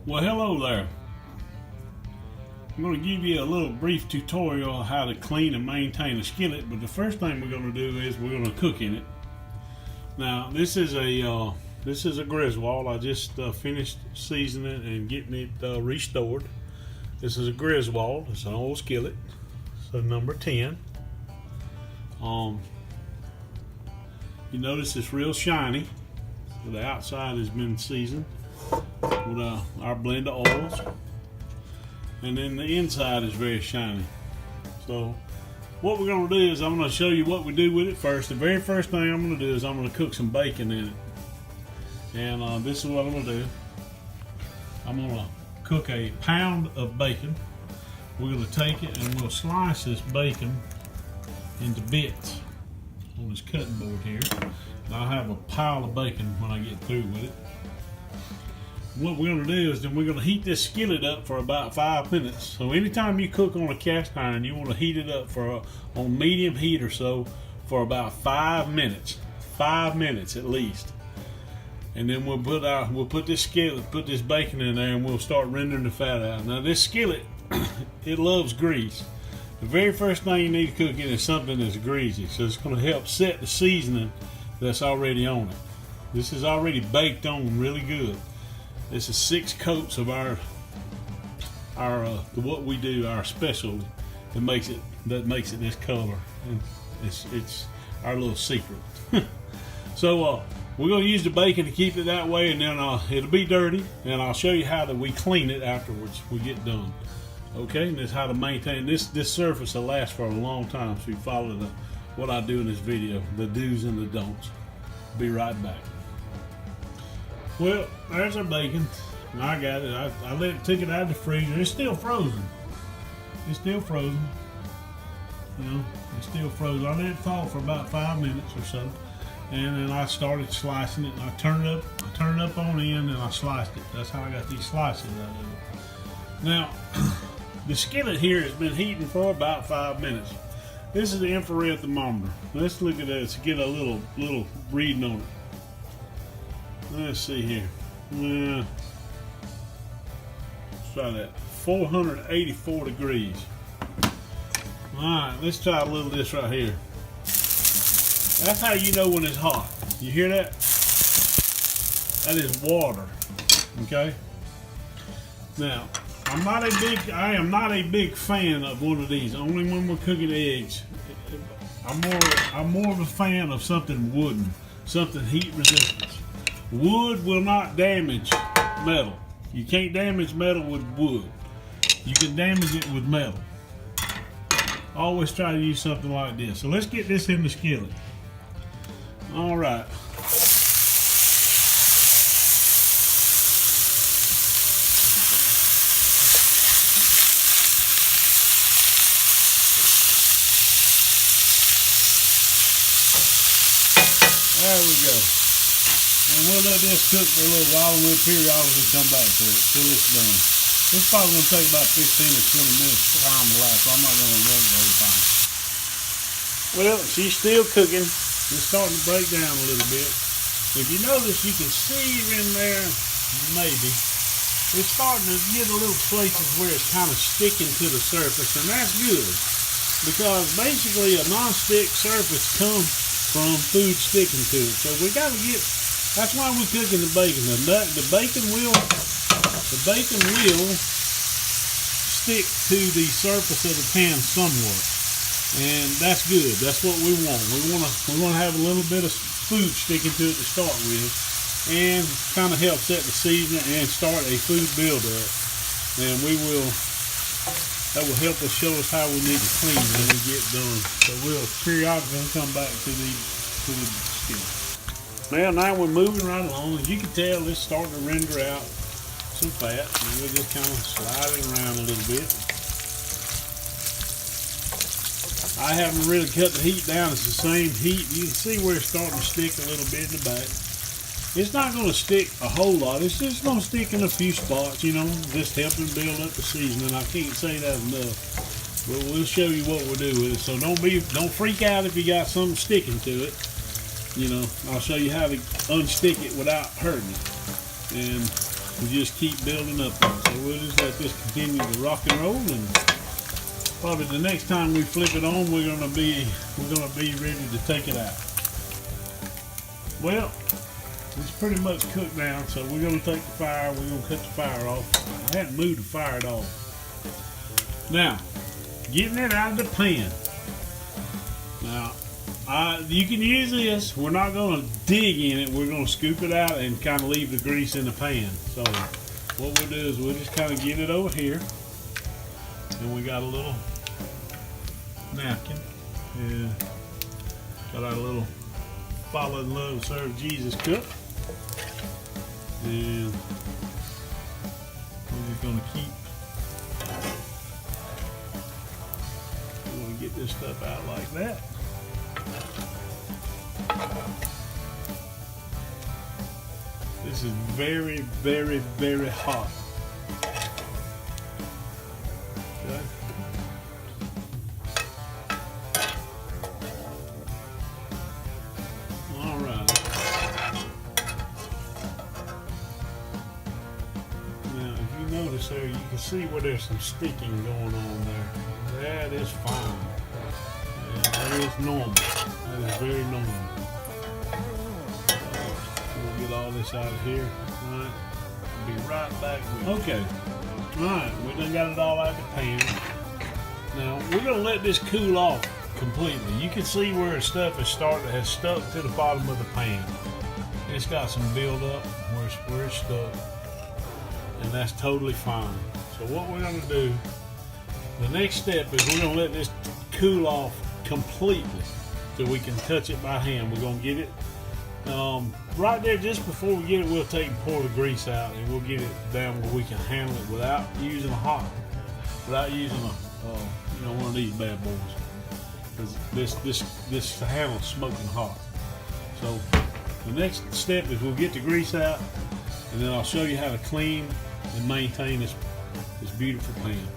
Well, hello there. I'm going to give you a little brief tutorial on how to clean and maintain a skillet, but the first thing we're going to do is we're going to cook in it. Now, this is a Griswold. I just finished seasoning and getting it restored. This is a Griswold. It's an old skillet. So number 10. You notice it's real shiny. So the outside has been seasoned with our blend of oils, and then the inside is very shiny. So what we're going to do is I'm going to show you what we do with it first. The very first thing I'm going to do is I'm going to cook some bacon in it, and this is what I'm going to do. I'm going to cook a pound of bacon. We're going to take it and we'll slice this bacon into bits on this cutting board here, and I'll have a pile of bacon when I get through with it. What we're going to do is then we're going to heat this skillet up for about 5 minutes. So anytime you cook on a cast iron, you want to heat it up on medium heat or so for about 5 minutes. 5 minutes at least. And then we'll put this bacon in there, and we'll start rendering the fat out. Now this skillet, it loves grease. The very first thing you need to cook in is something that's greasy, so it's going to help set the seasoning that's already on it. This is already baked on really good. This is 6 coats of our what we do, our specialty that makes it this color. And it's our little secret. So we're going to use the bacon to keep it that way, and then it'll be dirty, and I'll show you how we clean it afterwards we get done. Okay, and this is how to maintain this surface will last for a long time. So you follow what I do in this video, the do's and the don'ts. Be right back. Well, there's our bacon. And I got it. I took it out of the freezer. It's still frozen. It's still frozen. You know, it's still frozen. I let it thaw for about 5 minutes or so, and then I started slicing it. And I turned it up on end, and I sliced it. That's how I got these slices out of it. Now, the skillet here has been heating for about 5 minutes. This is the infrared thermometer. Let's look at this to get a little reading on it. Let's see here. Let's try that. 484 degrees. Alright, let's try a little of this right here. That's how you know when it's hot. You hear that? That is water. Okay? Now, I am not a big fan of one of these. Only when we're cooking eggs. I'm more of a fan of something wooden. Something heat resistant. Wood will not damage metal. You can't damage metal with wood. You can damage it with metal. Always try to use something like this. So let's get this in the skillet. All right. There we go. And we'll let this cook for a little while, and we'll periodically come back to it till it's done. It's probably going to take about 15 or 20 minutes time to last, so I'm not going to run it the whole time. Well, she's still cooking. It's starting to break down a little bit. If you notice, you can see in there, maybe, it's starting to get a little places where it's kind of sticking to the surface, and that's good. Because basically a non-stick surface comes from food sticking to it. So we got to get, that's why we're cooking the bacon. The bacon will stick to the surface of the pan somewhat, and that's good. That's what we want. We want to have a little bit of food sticking to it to start with, and kind of help set the seasoning and start a food buildup. And that will help us show us how we need to clean it when we get done. So we'll periodically come back to the skillet. Well, now we're moving right along. As you can tell, it's starting to render out some fat, and we'll just kind of slide it around a little bit. I haven't really cut the heat down. It's the same heat. You can see where it's starting to stick a little bit in the back. It's not going to stick a whole lot. It's just going to stick in a few spots, you know, just helping build up the seasoning. I can't say that enough. But we'll show you what we'll do with it. So don't freak out if you got something sticking to it. You know, I'll show you how to unstick it without hurting it. And we just keep building up on it. So we'll just let this continue to rock and roll, and probably the next time we flip it on, we're gonna be ready to take it out. Well, it's pretty much cooked now, so we're gonna take the fire. We're gonna cut the fire off. I hadn't moved the fire at all. Now, getting it out of the pan. Now, you can use this. We're not gonna dig in it. We're gonna scoop it out and kind of leave the grease in the pan. So, what we'll do is we'll just kind of get it over here, and we got a little napkin. Yeah, got our little Follow in Love, Serve Jesus cup. And we're just going to get this stuff out like that. This is very, very, very hot. Okay. All right. Now, if you notice there, you can see where there's some sticking going on there. That is fine. Yeah, that is normal. That is very normal. We'll get all this out of here. All right. I'll be right back with you. Okay. Alright, we done got it all out of the pan. Now, we're going to let this cool off completely. You can see where stuff has stuck to the bottom of the pan. It's got some buildup where it's stuck. And that's totally fine. So what we're going to do, the next step is we're going to let this cool off completely so we can touch it by hand. We're going to get it right there just before we get it. We'll take and pour the grease out, and we'll get it down where we can handle it without using one of these bad boys, because this handle's smoking hot. So the next step is we'll get the grease out, and then I'll show you how to clean and maintain this beautiful pan.